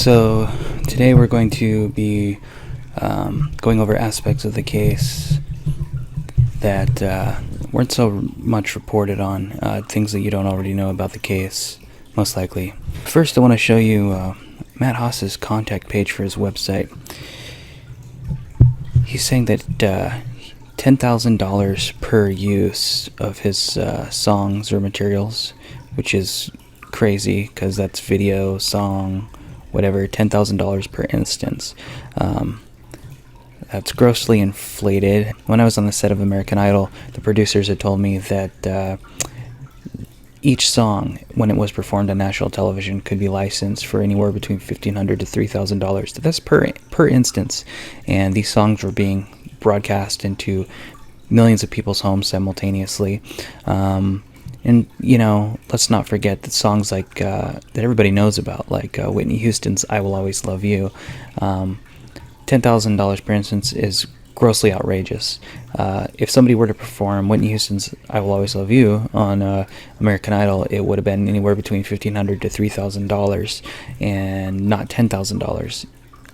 So today we're going to be going over aspects of the case that weren't so much reported on, things that you don't already know about the case, most likely. First, I want to show you Matt Haas's contact page for his website. He's saying that $10,000 per use of his songs or materials, which is crazy because that's video, song, whatever, $10,000 per instance. That's grossly inflated. When I was on the set of American Idol, the producers had told me that each song, when it was performed on national television, could be licensed for anywhere between $1,500 to $3,000. That's per instance, and these songs were being broadcast into millions of people's homes simultaneously. And, you know, let's not forget that songs like that everybody knows about, like Whitney Houston's I Will Always Love You, $10,000 per instance is grossly outrageous. If somebody were to perform Whitney Houston's I Will Always Love You on American Idol, it would have been anywhere between $1,500 to $3,000 and not $10,000.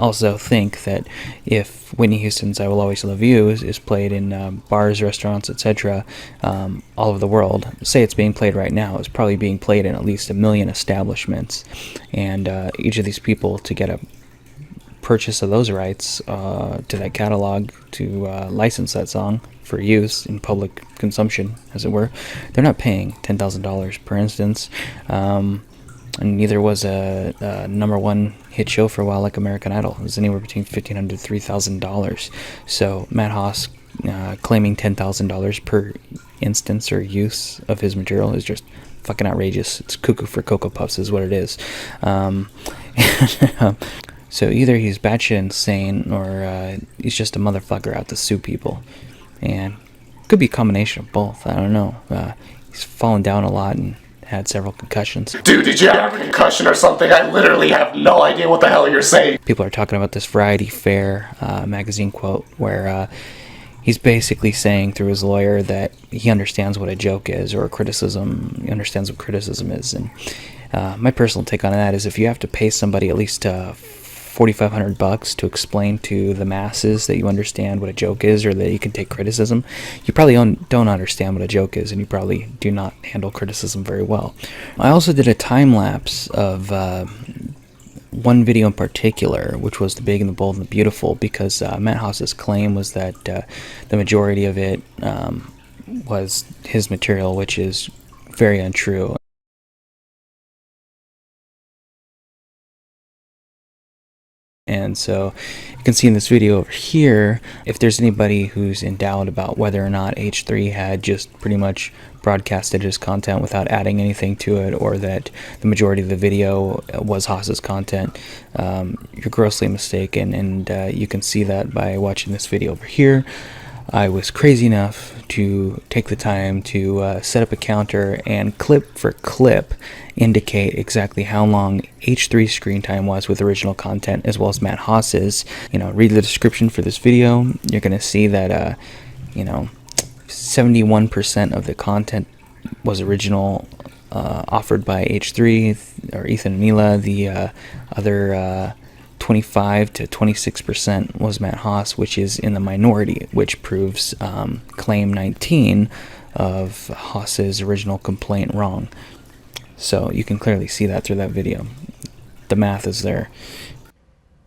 Also think that if Whitney Houston's I Will Always Love You is played in bars, restaurants, etc., all over the world, say it's being played right now, it's probably being played in at least 1 million establishments, and each of these people, to get a purchase of those rights to that catalog, to license that song for use in public consumption, as it were, they're not paying $10,000 per instance. And neither was a #1 hit show for a while like American Idol. It was anywhere between $1,500 to $3,000. So Matt Haas claiming $10,000 per instance or use of his material is just fucking outrageous. It's cuckoo for Cocoa Puffs is what it is. So either he's batshit insane or he's just a motherfucker out to sue people. And could be a combination of both. I don't know. He's fallen down a lot and had several concussions. Dude, did you have a concussion or something? I literally have no idea what the hell you're saying. People are talking about this Variety Fair magazine quote where he's basically saying through his lawyer that he understands what a joke is or a criticism. He understands what criticism is. And my personal take on that is if you have to pay somebody at least $4,500 to explain to the masses that you understand what a joke is or that you can take criticism, you probably don't understand what a joke is, and you probably do not handle criticism very well. I also did a time lapse of one video in particular, which was The Big and the Bold and the Beautiful, because Matt Haas's claim was that the majority of it was his material, which is very untrue. And so you can see in this video over here, if there's anybody who's in doubt about whether or not H3 had just pretty much broadcasted his content without adding anything to it, or that the majority of the video was Haas's content, you're grossly mistaken, and you can see that by watching this video over here. I was crazy enough to take the time to set up a counter and clip for clip indicate exactly how long H3's screen time was with original content, as well as Matt Haas's. Read the description for this video. You're going to see that 71% of the content was original, offered by H3 or Ethan and Mila. The other 25 to 26% was Matt Haas, which is in the minority, which proves claim 19 of Haas's original complaint wrong. So you can clearly see that through that video. The math is there.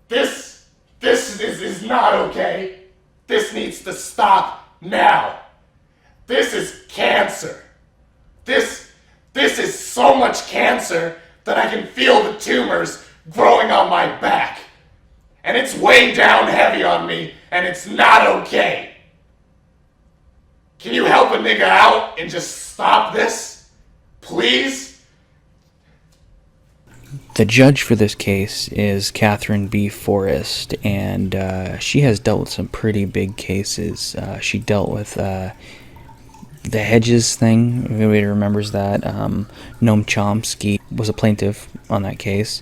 This is not okay. This needs to stop now. This is cancer. This is so much cancer that I can feel the tumors growing on my back. And it's way down heavy on me, and it's not okay. Can you help a nigga out and just stop this? Please? The judge for this case is Catherine B. Forrest, and she has dealt with some pretty big cases. She dealt with the Hedges thing, if anybody remembers that. Noam Chomsky was a plaintiff on that case.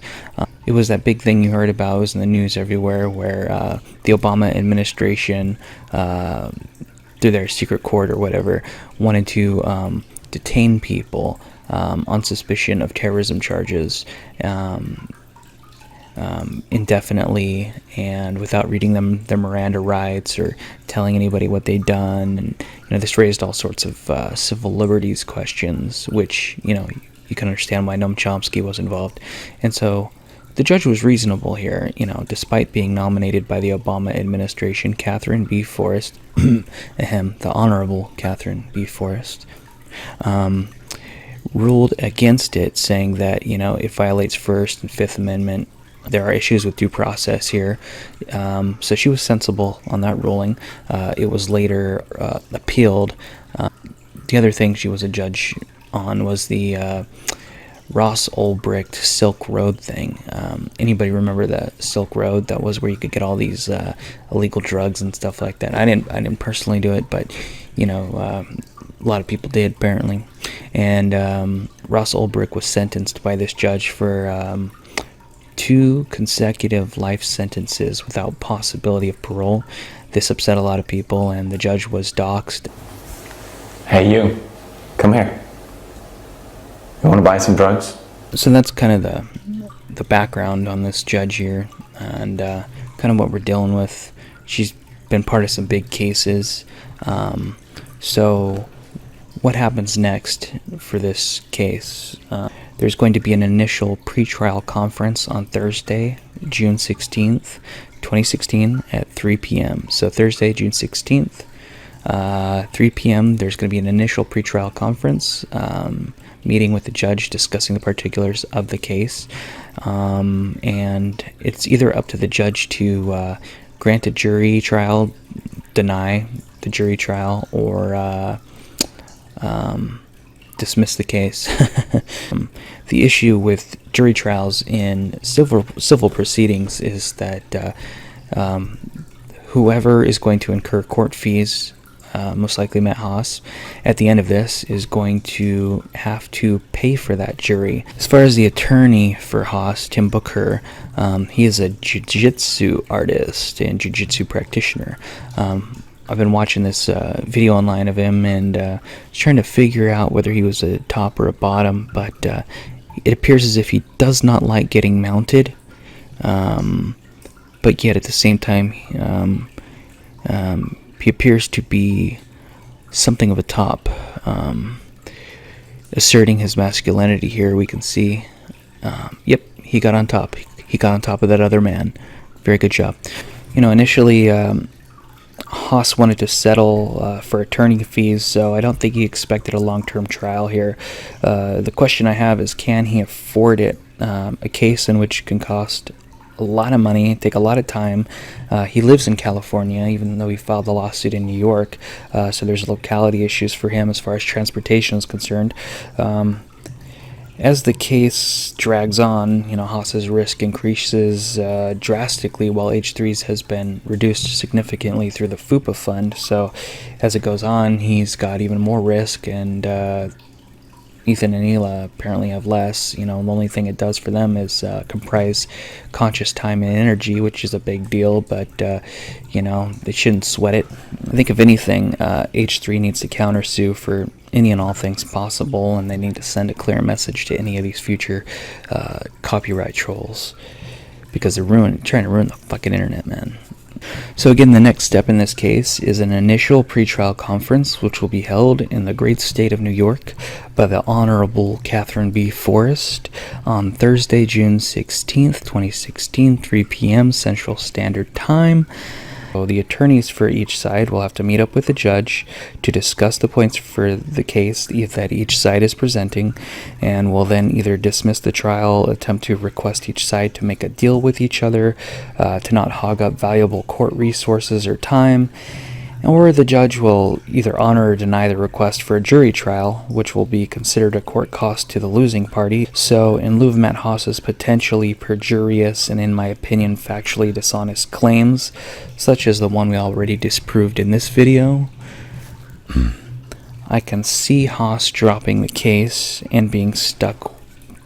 It was that big thing you heard about. It was in the news everywhere where the Obama administration, through their secret court or whatever, wanted to detain people on suspicion of terrorism charges. indefinitely and without reading them their Miranda rights or telling anybody what they'd done. And this raised all sorts of civil liberties questions, which you can understand why Noam Chomsky was involved. And so the judge was reasonable here. Despite being nominated by the Obama administration, Catherine B. Forrest, the Honorable Catherine B. Forrest, ruled against it, saying that it violates First and Fifth Amendment. There are issues with due process here. So she was sensible on that ruling. It was later appealed. The other thing she was a judge on was the Ross Ulbricht Silk Road thing. Anybody remember the Silk Road? That was where you could get all these illegal drugs and stuff like that. I didn't personally do it, but a lot of people did apparently. And Ross Ulbricht was sentenced by this judge for 2 consecutive life sentences without possibility of parole. This upset a lot of people, and the judge was doxxed. Hey, you, come here. You want to buy some drugs? So that's kind of the background on this judge here, and kind of what we're dealing with. She's been part of some big cases. So what happens next for this case? There's going to be an initial pretrial conference on Thursday, June 16th, 2016 at 3 p.m. So Thursday, June 16th, 3 p.m., there's going to be an initial pretrial conference, meeting with the judge discussing the particulars of the case. And it's either up to the judge to grant a jury trial, deny the jury trial, or dismiss the case. The issue with jury trials in civil proceedings is that whoever is going to incur court fees, most likely Matt Haas, at the end of this is going to have to pay for that jury. As far as the attorney for Haas, Tim Booker, he is a jiu-jitsu artist and jiu-jitsu practitioner. I've been watching this video online of him and trying to figure out whether he was a top or a bottom, but it appears as if he does not like getting mounted, but yet at the same time he appears to be something of a top, asserting his masculinity here. We can see, yep, he got on top. He got on top of that other man. Very good job. Initially Haas wanted to settle for attorney fees, so I don't think he expected a long-term trial here. The question I have is, can he afford it? A case in which can cost a lot of money, take a lot of time. He lives in California, even though he filed the lawsuit in New York, so there's locality issues for him as far as transportation is concerned. As the case drags on, Haas's risk increases drastically, while H3's has been reduced significantly through the f.u.p.a fund. So as it goes on, he's got even more risk, and Ethan and Hila apparently have less. The only thing it does for them is comprise conscious time and energy, which is a big deal, but they shouldn't sweat it. I think if anything, H3 needs to countersue for any and all things possible, and they need to send a clear message to any of these future copyright trolls, because they're trying to ruin the fucking internet, man. So again, the next step in this case is an initial pretrial conference, which will be held in the great state of New York by the Honorable Catherine B. Forrest on Thursday, June 16th, 2016, 3 p.m. Central Standard Time. So the attorneys for each side will have to meet up with the judge to discuss the points for the case that each side is presenting, and will then either dismiss the trial, attempt to request each side to make a deal with each other, to not hog up valuable court resources or time, or the judge will either honor or deny the request for a jury trial, which will be considered a court cost to the losing party. So in lieu of Matt Haas's potentially perjurious and, in my opinion, factually dishonest claims, such as the one we already disproved in this video, I can see Haas dropping the case and being stuck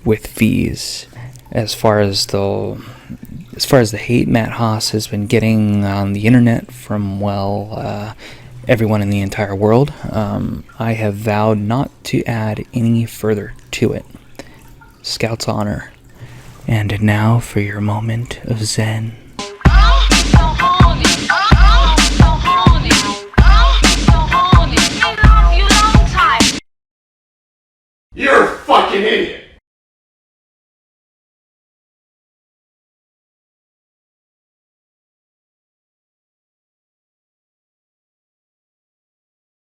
with fees. As far as the hate Matt Haas has been getting on the internet from, everyone in the entire world, I have vowed not to add any further to it. Scout's honor. And now for your moment of zen.